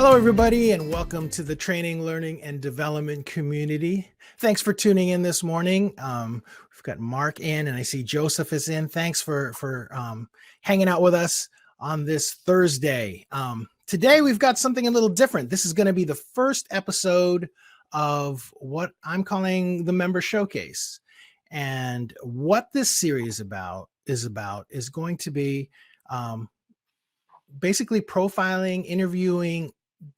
Hello, everybody, and welcome to the Training, Learning, and Development community. Thanks for tuning in this morning. We've got Mark in, and I see Joseph is in. Thanks for hanging out with us on this Thursday. Today, we've got something a little different. This is going to be the first episode of what I'm calling the Member Showcase. And what this series is going to be basically profiling, interviewing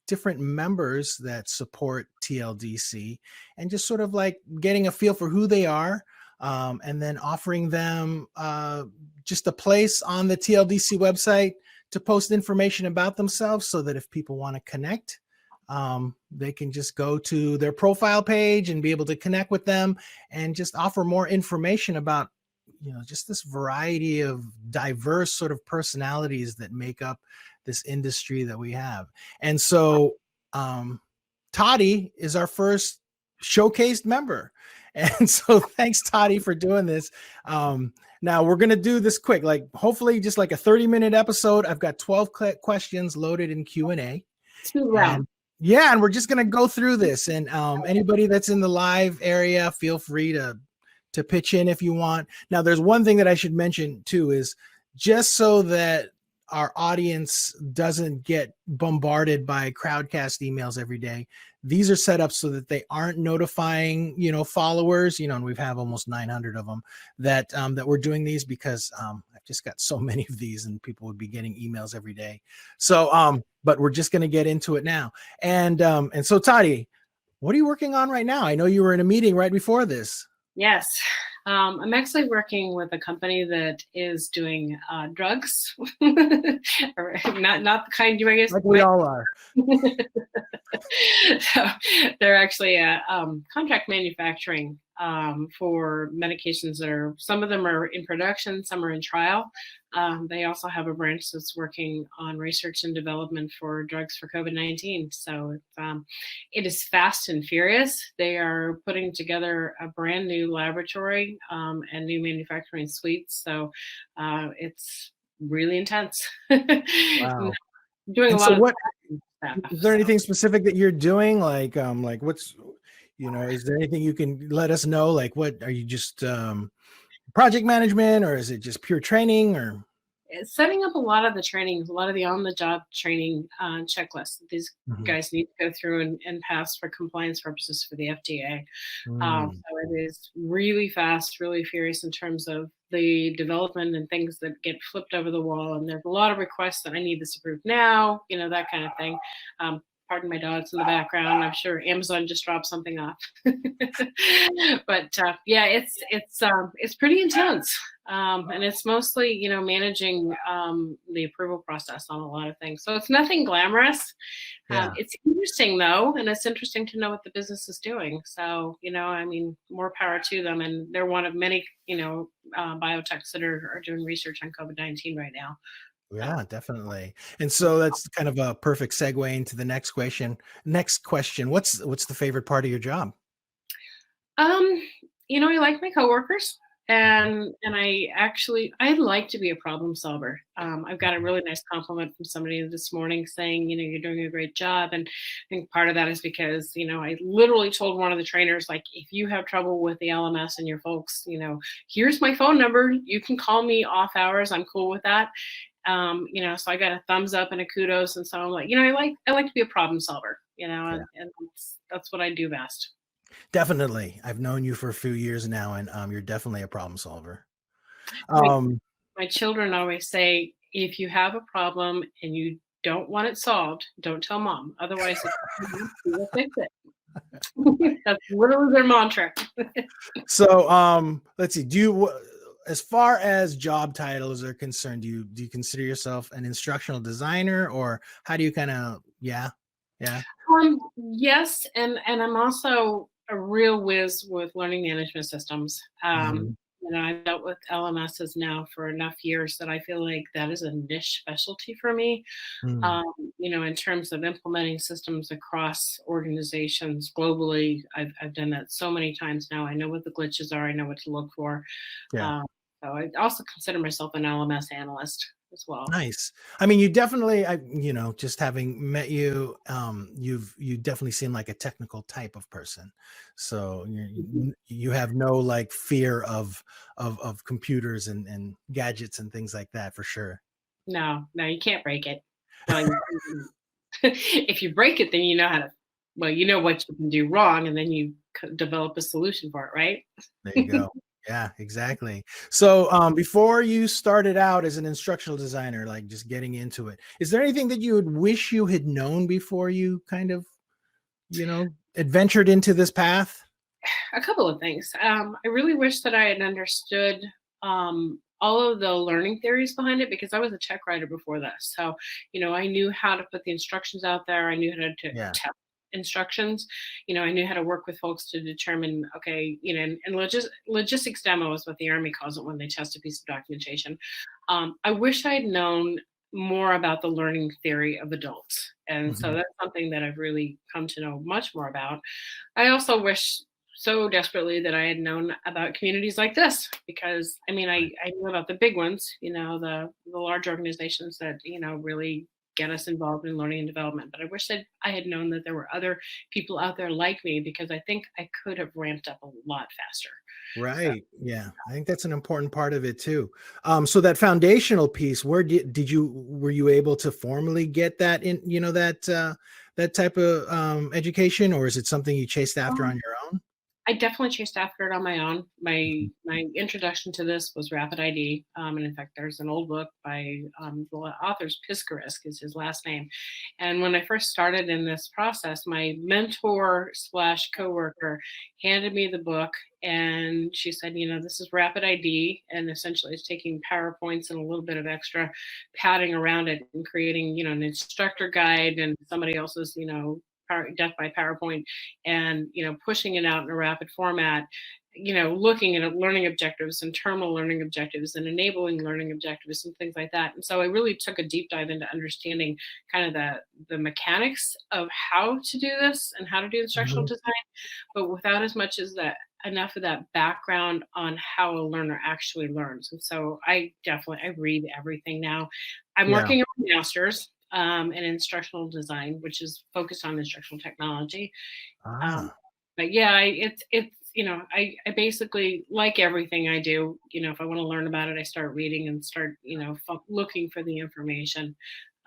different members that support TLDC and just sort of like getting a feel for who they are, and then offering them just a place on the TLDC website to post information about themselves so that if people want to connect, they can just go to their profile page and be able to connect with them and just offer more information about, just this variety of diverse sort of personalities that make up this industry that we have. And so Toddi is our first showcased member. And so thanks, Toddi, for doing this. Now we're going to do this quick, like hopefully just like a 30-minute episode. I've got 12 questions loaded in Q&A. And we're just going to go through this. And anybody that's in the live area, feel free to pitch in if you want. Now, there's one thing that I should mention too, is just so that our audience doesn't get bombarded by crowdcast emails every day. These are set up so that they aren't notifying, followers, and we've had almost 900 of them that we're doing these because I've just got so many of these and people would be getting emails every day. So, but we're just going to get into it now. And so Toddi, what are you working on right now? I know you were in a meeting right before this. Yes, I'm actually working with a company that is doing drugs, or not the kind you, I guess. Like we all are. So they're actually contract manufacturing for medications that are, some of them are in production, some are in trial. They also have a branch that's working on research and development for drugs for COVID-19. So it is fast and furious. They are putting together a brand new laboratory and new manufacturing suites. So it's really intense. Wow. Doing a lot of stuff. Is there anything specific that you're doing? Like what's, is there anything you can let us know? Like, what are you just project management, or is it just pure training, or? It's setting up a lot of the trainings, a lot of the on-the-job training checklists that these guys need to go through and pass for compliance purposes for the FDA. So it is really fast, really furious in terms of the development and things that get flipped over the wall. And there's a lot of requests that I need this approved now, that kind of thing. Pardon my dogs in the background. I'm sure Amazon just dropped something off. But yeah, it's pretty intense. And it's mostly, managing the approval process on a lot of things. So it's nothing glamorous. It's interesting though, and it's interesting to know what the business is doing. So, more power to them. And they're one of many, biotechs that are doing research on COVID-19 right now. Yeah, definitely. And so that's kind of a perfect segue into the next question. What's the favorite part of your job? I like my coworkers, and I'd like to be a problem solver. I've got a really nice compliment from somebody this morning saying, you're doing a great job. And I think part of that is because, I literally told one of the trainers, like, if you have trouble with the LMS and your folks, here's my phone number. You can call me off hours. I'm cool with that. So I got a thumbs up and a kudos. And so I'm like, I like to be a problem solver, and that's what I do best. Definitely. I've known you for a few years now, and you're definitely a problem solver. My children always say, if you have a problem and you don't want it solved, don't tell mom. Otherwise, we'll fix it. That's literally their mantra. So let's see. As far as job titles are concerned, do you consider yourself an instructional designer, or how do you kind of, yeah? Yes. And I'm also a real whiz with learning management systems. I've dealt with LMSs now for enough years that I feel like that is a niche specialty for me. In terms of implementing systems across organizations globally, I've done that so many times now. I know what the glitches are. I know what to look for. So I also consider myself an LMS analyst as well. Nice. I mean, you definitely, just having met you, you definitely seem like a technical type of person. So Mhm. you have no like fear of computers and gadgets and things like that for sure. No, no, you can't break it. Well, if you break it, then you know how to. Well, you know what you can do wrong, and then you develop a solution for it, right? There you go. Yeah, exactly. So, before you started out as an instructional designer, like just getting into it, is there anything that you would wish you had known before you kind of, adventured into this path? A couple of things. I really wish that I had understood all of the learning theories behind it because I was a tech writer before this. So, I knew how to put the instructions out there. I knew how to Yeah. test instructions. I knew how to work with folks to determine, okay, and logistics demo is what the Army calls it when they test a piece of documentation. I wish I had known more about the learning theory of adults. And so Mhm. that's something that I've really come to know much more about. I also wish so desperately that I had known about communities like this because I mean Right. I knew about the big ones, the large organizations that, really get us involved in learning and development. But I wish that I had known that there were other people out there like me because I think I could have ramped up a lot faster. So Right. Yeah. I think that's an important part of it too. So that foundational piece, where were you able to formally get that in, that type of education, or is it something you chased after on your own? I definitely chased after it on my own. My Mhm. my introduction to this was Rapid ID, and in fact, there's an old book by the author's Piskarisk is his last name. And when I first started in this process, my mentor slash coworker handed me the book, and she said, this is Rapid ID, and essentially it's taking PowerPoints and a little bit of extra padding around it and creating, an instructor guide and somebody else's, death by PowerPoint and pushing it out in a rapid format, looking at learning objectives and terminal learning objectives and enabling learning objectives and things like that. And so I really took a deep dive into understanding kind of the mechanics of how to do this and how to do instructional Mhm. design, but without as much as that enough of that background on how a learner actually learns. And so I read everything now. I'm Yeah. working on a master's in instructional design, which is focused on instructional technology. Um, Ah. but yeah, it's I basically like everything I do. If I want to learn about it, I start reading and start looking for the information.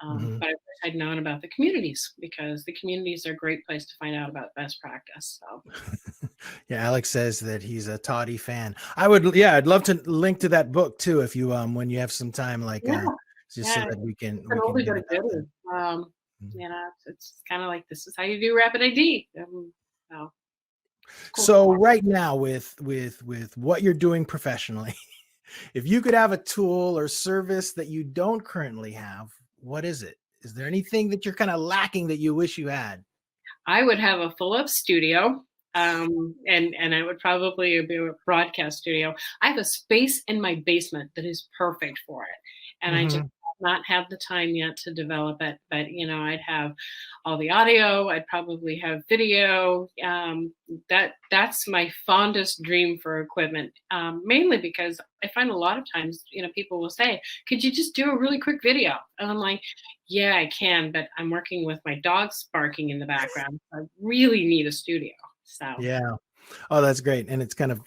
Mhm. But I wish I'd known about the communities because the communities are a great place to find out about best practice. So Yeah, Alex says that he's a Toddy fan. I'd love to link to that book too if you when you have some time, like yeah, just so yeah, that we it's can an we can oldie get but a it out there. goodie. Mhm. It's kind of like this is how you do rapid ID. So it's cool So stuff. right now with what you're doing professionally, if you could have a tool or service that you don't currently have, what is it? Is there anything that you're kind of lacking that you wish you had? I would have a full up studio. And I would probably be a broadcast studio. I have a space in my basement that is perfect for it. And I just Mhm. have not had the time yet to develop it. But I'd have all the audio, I'd probably have video. That's my fondest dream for equipment. Mainly because I find a lot of times, people will say, could you just do a really quick video? And I'm like, yeah, I can, but I'm working with my dogs barking in the background. I really need a studio. So Yeah. Oh, that's great. And it's kind of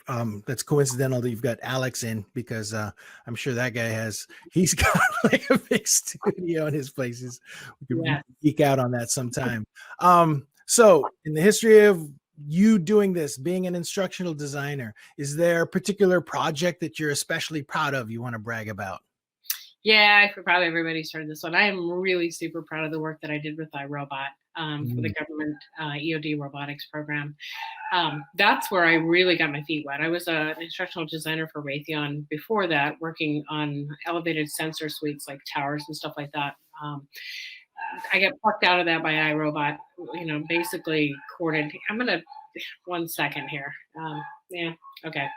that's coincidental that you've got Alex in because I'm sure that guy he's got like a big studio in his places. We could yes. geek out on that sometime. So in the history of you doing this, being an instructional designer, is there a particular project that you're especially proud of you want to brag about? Yeah, probably everybody's heard this one. I am really super proud of the work that I did with iRobot for the Mm. government EOD robotics program. That's where I really got my feet wet. I was an instructional designer for Raytheon before that, working on elevated sensor suites like towers and stuff like that. I got plucked out of that by iRobot, basically corded. I'm going to, 1 second here. Yeah, okay.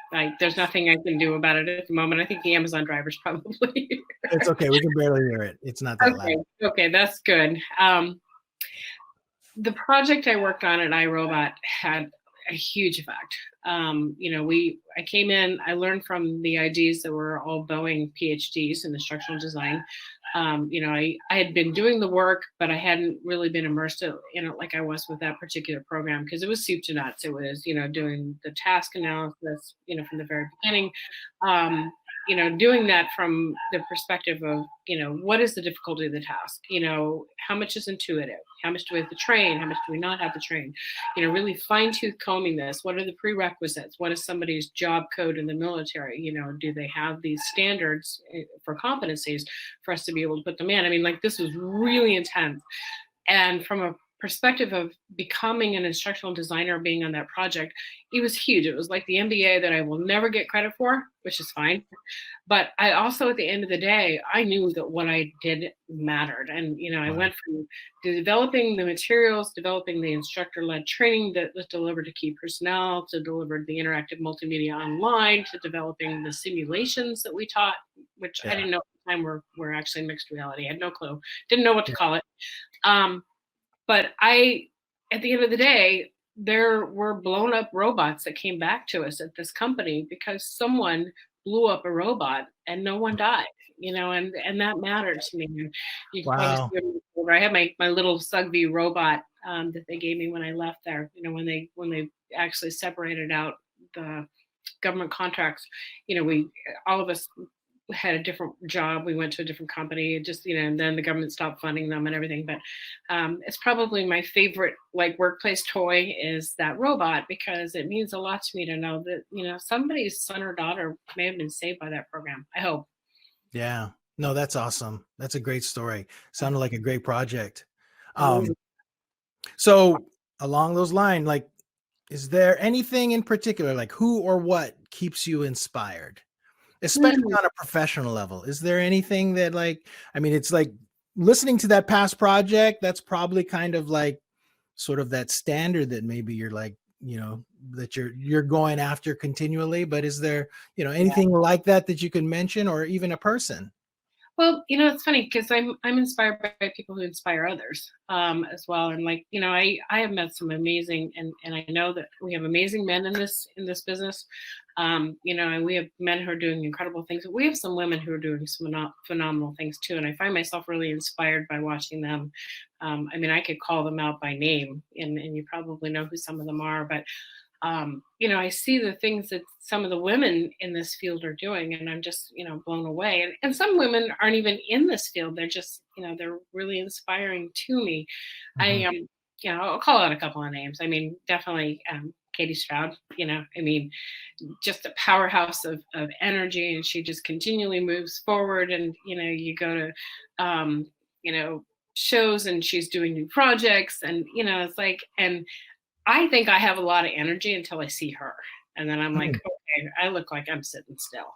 There's nothing I can do about it at the moment. I think the Amazon driver's probably. It's okay. We can barely hear it. It's not that loud. Okay, that's good. The project I worked on at iRobot had a huge effect. I came in, I learned from the IDs that were all Boeing PhDs in instructional design. I had been doing the work, but I hadn't really been immersed in it like I was with that particular program, because it was soup to nuts. It was, doing the task analysis, from the very beginning. Doing that from the perspective of, what is the difficulty of the task? How much is intuitive? How much do we have to train? How much do we not have to train? Really fine tooth combing this. What are the prerequisites? What is somebody's job code in the military? Do they have these standards for competencies for us to be able to put them in? I mean, like, this was really intense. And from a perspective of becoming an instructional designer, being on that project, it was huge. It was like the MBA that I will never get credit for, which is fine. But I also, at the end of the day, I knew that what I did mattered. And, I Wow. went from developing the materials, developing the instructor-led training that was delivered to key personnel, to deliver the interactive multimedia online, to developing the simulations that we taught, which I Yeah. didn't know at the time were actually mixed reality. I had no clue, didn't know what to Yeah. call it. But at the end of the day, there were blown up robots that came back to us at this company because someone blew up a robot and no one died, and that mattered to me. You can probably see Wow. it over. I had my little Sugby robot that they gave me when I left there. When they actually separated out the government contracts, we all of us had a different job. We went to a different company, just, and then the government stopped funding them and everything. But it's probably my favorite, like, workplace toy is that robot, because it means a lot to me to know that, somebody's son or daughter may have been saved by that program. I hope. Yeah. No, that's awesome. That's a great story. Sounded like a great project. Absolutely. Um, so along those lines, like, is there anything in particular, like who or what keeps you inspired? Especially Mm. on a professional level. Is there anything that, like, I mean, it's like listening to that past project, that's probably kind of like sort of that standard that maybe you're like, that you're going after continually, but is there, anything like that that you can mention, or even a person? Well, it's funny because I'm inspired by people who inspire others as well. And, like, I have met some amazing, and I know that we have amazing men in this business. And we have men who are doing incredible things. We have some women who are doing some phenomenal things too. And I find myself really inspired by watching them. I mean, I could call them out by name, and you probably know who some of them are, but I see the things that some of the women in this field are doing, and I'm just, blown away. And some women aren't even in this field. They're just, they're really inspiring to me. I, Mhm. I'll call out a couple of names. I mean, definitely Katie Stroud, I mean, just a powerhouse of energy, and she just continually moves forward. And, you go to, you know, shows, and she's doing new projects, and, it's like, and I think I have a lot of energy until I see her. And then I'm like, Mm. okay, I look like I'm sitting still.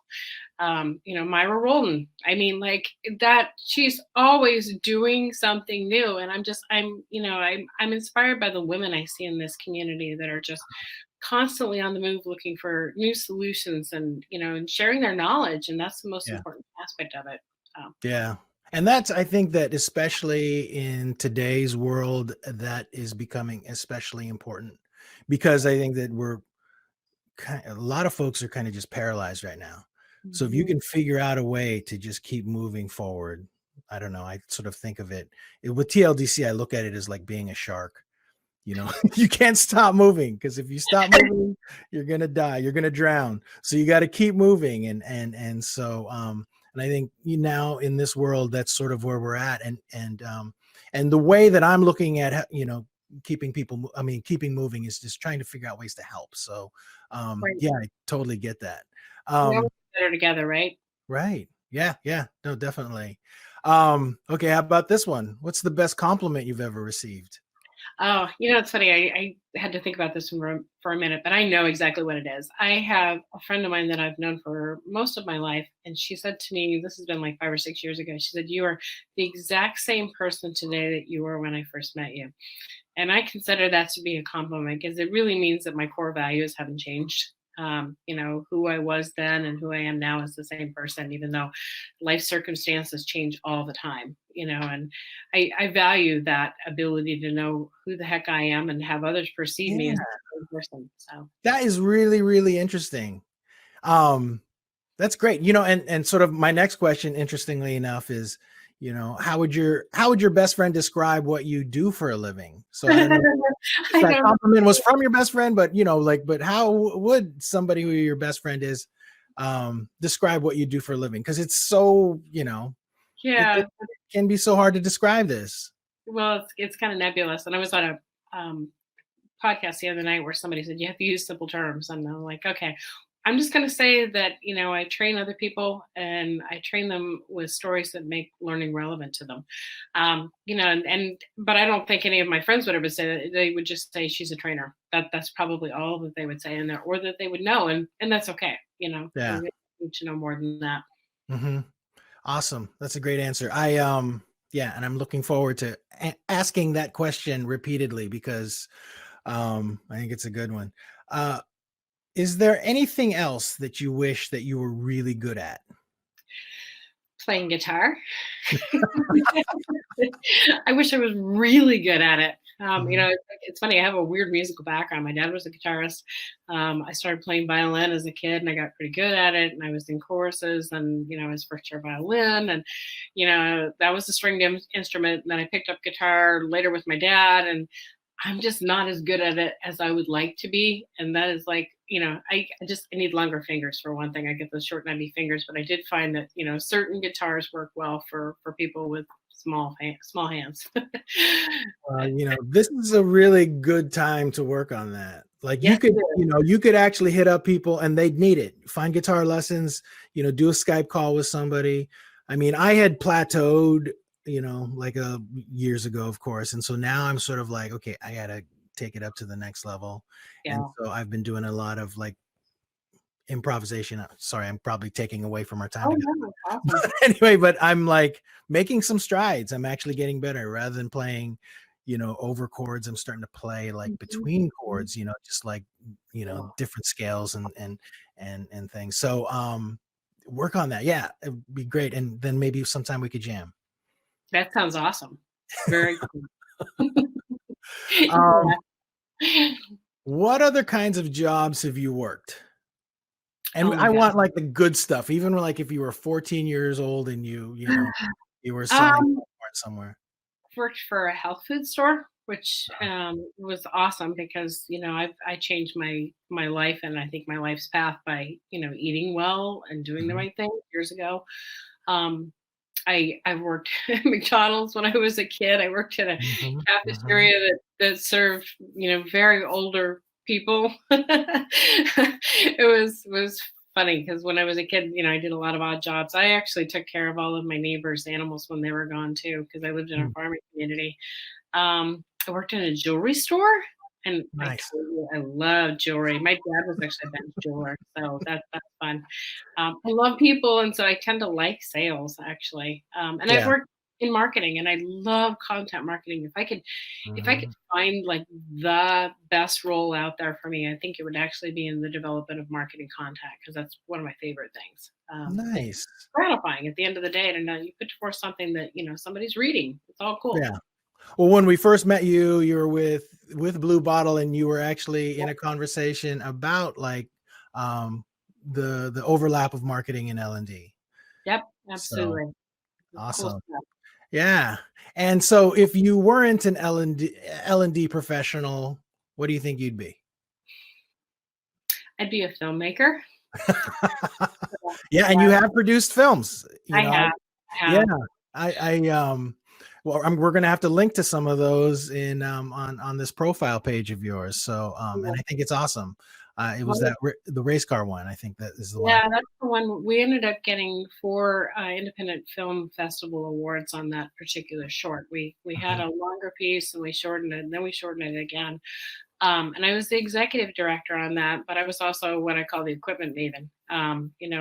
Myra Roldan. I mean, like, that, she's always doing something new. And I'm inspired by the women I see in this community that are just constantly on the move, looking for new solutions, and sharing their knowledge. And that's the most Yeah. important aspect of it. Yeah. And that's, I think that especially in today's world, that is becoming especially important, because I think that a lot of folks are kind of just paralyzed right now. So if you Mhm. can figure out a way to just keep moving forward, I don't know. I sort of think of with TLDC, I look at it as like being a shark. You can't stop moving, because if you stop moving, you're going to die, you're going to drown. So you got to keep moving. And I think now in this world, that's sort of where we're at. And the way that I'm looking at, keeping moving is just trying to figure out ways to help. So, Right. yeah, I totally get that. We always Um, better together, right? right. Yeah. Yeah. No, definitely. Okay. How about this one? What's the best compliment you've ever received? Oh, it's funny. I had to think about this for a minute, but I know exactly what it is. I have a friend of mine that I've known for most of my life, and she said to me, this has been like 5 or 6 years ago. She said, "You are the exact same person today that you were when I first met you." And I consider that to be a compliment, because it really means that my core values haven't changed. who I was then and who I am now is the same person, even though life circumstances change all the time, and I value that ability to know who the heck I am and have others perceive me as Yeah. the same person. So That is really, really interesting. That's great. And sort of my next question, interestingly enough, is, how would your best friend describe what you do for a living? So I don't know if I that don't compliment was from your best friend, but but how would somebody who your best friend is describe what you do for a living? Because it's so, it yeah. can be so hard to describe this. Well, it's kind of nebulous. And I was on a podcast the other night where somebody said you have to use simple terms, and I'm like, okay, I'm just going to say that I train other people and I train them with stories that make learning relevant to them. And but I don't think any of my friends would ever say that. They would just say she's a trainer. That's probably all that they would say in there, or that they would know, and that's okay. I Yeah. really need to know more than that. Hmm. Awesome. That's a great answer. Yeah, and I'm looking forward to asking that question repeatedly because I think it's a good one. Uh, is there anything else that you wish that you were really good at? Playing guitar. I wish I was really good at it. Mhm. It's funny. I have a weird musical background. My dad was a guitarist. I started playing violin as a kid, and I got pretty good at it. And I was in choruses, and I was first year violin, and that was a stringed instrument. And then I picked up guitar later with my dad, and I'm just not as good at it as I would like to be. And that is like, I need longer fingers for one thing. I get those short, knobby fingers, but I did find that, certain guitars work well for people with small hands. This is a really good time to work on that. Like you Yes, could, it is. you could actually hit up people and they'd need it. Find guitar lessons, do a Skype call with somebody. I mean, I had plateaued, like years ago, of course. And so now I'm sort of like, okay, I gotta take it up to the next level. And Yeah. so I've been doing a lot of like improvisation. Sorry, I'm probably taking away from our time Oh, together. no, that's awesome. But anyway, but I'm like making some strides. I'm actually getting better rather than playing, over chords. I'm starting to play like Mhm, between mhm. chords, just like, Oh, different scales and things. So work on that. Yeah, it'd be great. And then maybe sometime we could jam. that sounds awesome. Very cool. Um, Yeah. what other kinds of jobs have you worked? And Oh my I god. want like the good stuff, even like if you were 14 years old and you were selling Um, popcorn somewhere. Worked for a health food store, which was awesome because I changed my life, and I think my life's path by eating well and doing the Mhm, right thing years ago. Um, I worked at McDonald's when I was a kid. I worked at a mhm, mhm. cafeteria that served very older people. It was funny because when I was a kid, I did a lot of odd jobs. I actually took care of all of my neighbors' animals when they were gone too, because I lived in a Mm, farming community. I worked in a jewelry store, and I nice. told you I love jewelry. My dad was actually a bench jeweler, so that's fun. I love people, and so I tend to like sales actually. And I've Yeah. worked in marketing, and I love content marketing. If I could Mhm. find like the best role out there for me, I think it would actually be in the development of marketing content because that's one of my favorite things. It's Nice. gratifying at the end of the day to know you put forth something that somebody's reading. It's all cool. Yeah. Well, when we first met you, you were with Blue Bottle, and you were actually in a conversation about like um the overlap of marketing and L&D. Yep, So absolutely. Cool awesome. stuff. Yeah. And so if you weren't an L&D professional, what do you think you'd be? I'd be a filmmaker. Yeah, and you Yeah, have produced films, I have. I yeah, have. well, we're gonna have to link to some of those in on this profile page of yours. So, and I think it's awesome. It was Well, the race car one. I think that is the one. yeah, that's the one we ended up getting 4 independent film festival awards on that particular short. We had Mhm, a longer piece and we shortened it, and then we shortened it again. And I was the executive director on that, but I was also what I call the equipment maven.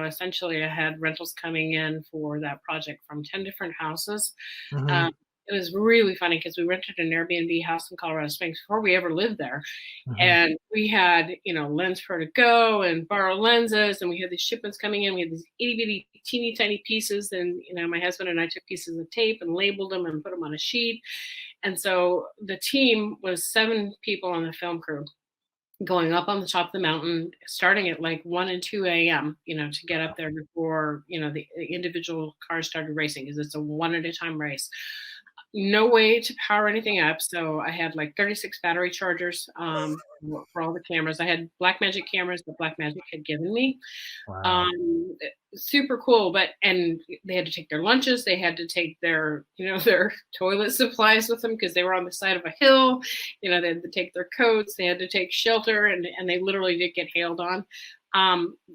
Essentially, I had rentals coming in for that project from 10 different houses. mhm, Um, It was really funny because we rented an Airbnb house in Colorado Springs before we ever lived there. Mhm. And we had, lens for to go and borrow lenses. And we had these shipments coming in. We had these itty bitty, teeny tiny pieces. And, my husband and I took pieces of tape and labeled them and put them on a sheet. And so the team was 7 people on the film crew going up on the top of the mountain, starting at like 1 and 2 a.m., to get up there before, the individual cars started racing because it's a one at a time race. No way to power anything up. So I had like 36 battery chargers for all the cameras. I had Blackmagic cameras that Blackmagic had given me. Wow. Um, Super cool. And they had to take their lunches. They had to take their, their toilet supplies with them because they were on the side of a hill. They had to take their coats. They had to take shelter, and they literally did get hailed on.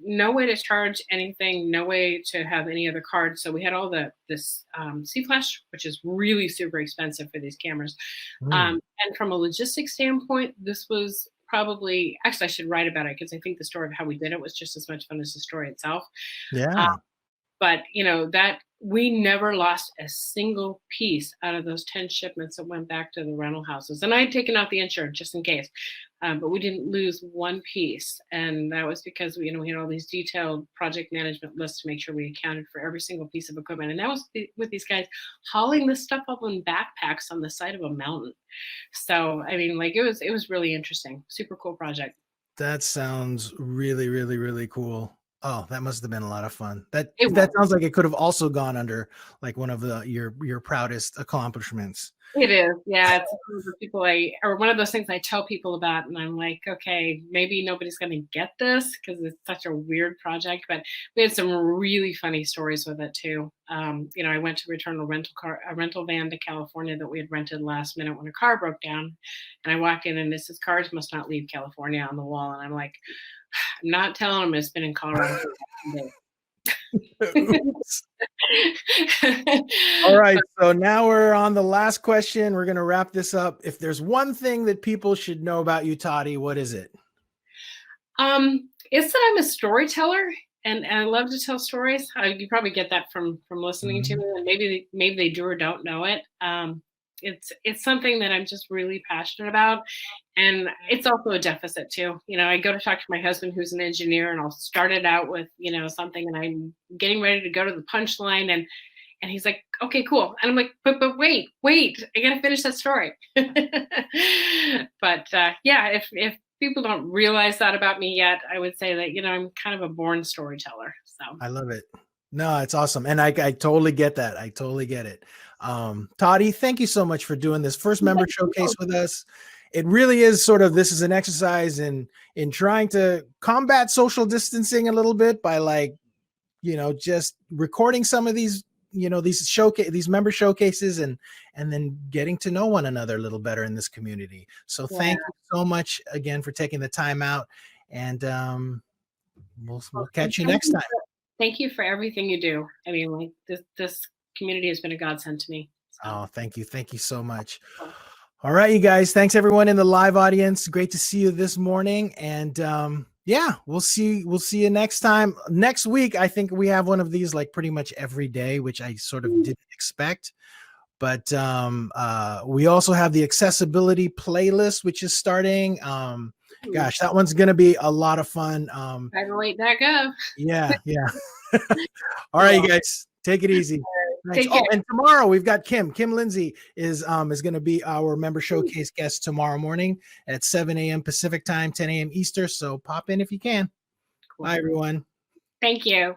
No way to charge anything, no way to have any other cards. So we had all this C Flash, which is really super expensive for these cameras. Mm. And from a logistics standpoint, this was probably, actually I should write about it because I think the story of how we did it was just as much fun as the story itself. Uh, Yeah. but that we never lost a single piece out of those 10 shipments that went back to the rental houses. And I had taken out the insurance just in case, but we didn't lose one piece. And that was because we had all these detailed project management lists to make sure we accounted for every single piece of equipment. And that was with these guys hauling this stuff up in backpacks on the side of a mountain. So, it was really interesting. Super cool project. That sounds really, really, really cool. Oh, that must have been a lot of fun. That It that was. sounds like it could have also gone under like one of your proudest accomplishments. It is, yeah. It's one of the people or one of those things I tell people about, and I'm like, okay, maybe nobody's going to get this because it's such a weird project. But we had some really funny stories with it too. I went to return a rental van to California that we had rented last minute when a car broke down, and I walked in and it says cars must not leave California on the wall, and I'm like, I'm not telling them it's been in Colorado for 10 days. Oops. All right. So now we're on the last question. We're going to wrap this up. If there's one thing that people should know about you, Toddi, what is it? It's that I'm a storyteller, and I love to tell stories. You probably get that from listening to Mhm. me, and maybe they do or don't know it. It's something that I'm just really passionate about, and it's also a deficit too. I go to talk to my husband, who's an engineer, and I'll start it out with something, and I'm getting ready to go to the punchline, and he's like, okay, cool. And I'm like, but wait, I got to finish that story. But yeah, if people don't realize that about me yet, I would say that, I'm kind of a born storyteller. So I love it. No, it's awesome. And I totally get that. I totally get it. Toddi, thank you so much for doing this first member showcase with us. It really is this is an exercise in trying to combat social distancing a little bit by just recording some of these, these member showcases and then getting to know one another a little better in this community. So yeah. thank you so much again for taking the time out, and we'll catch you next time. Thank you for everything you do. This community has been a godsend to me. So. Oh, thank you. Thank you so much. All right, you guys. Thanks everyone in the live audience. Great to see you this morning. And yeah, we'll see you next time. Next week, I think we have one of these like pretty much every day, which I sort of didn't expect. But we also have the accessibility playlist, which is starting. Gosh, that one's gonna be a lot of fun. Cyberweight.gov. Yeah. All right, you guys, take it easy. Thanks. Oh, and tomorrow we've got Kim Lindsay is going to be our member showcase guest tomorrow morning at 7 a.m. Pacific time, 10 a.m. Eastern. So pop in if you can. Cool. Bye, everyone. Thank you.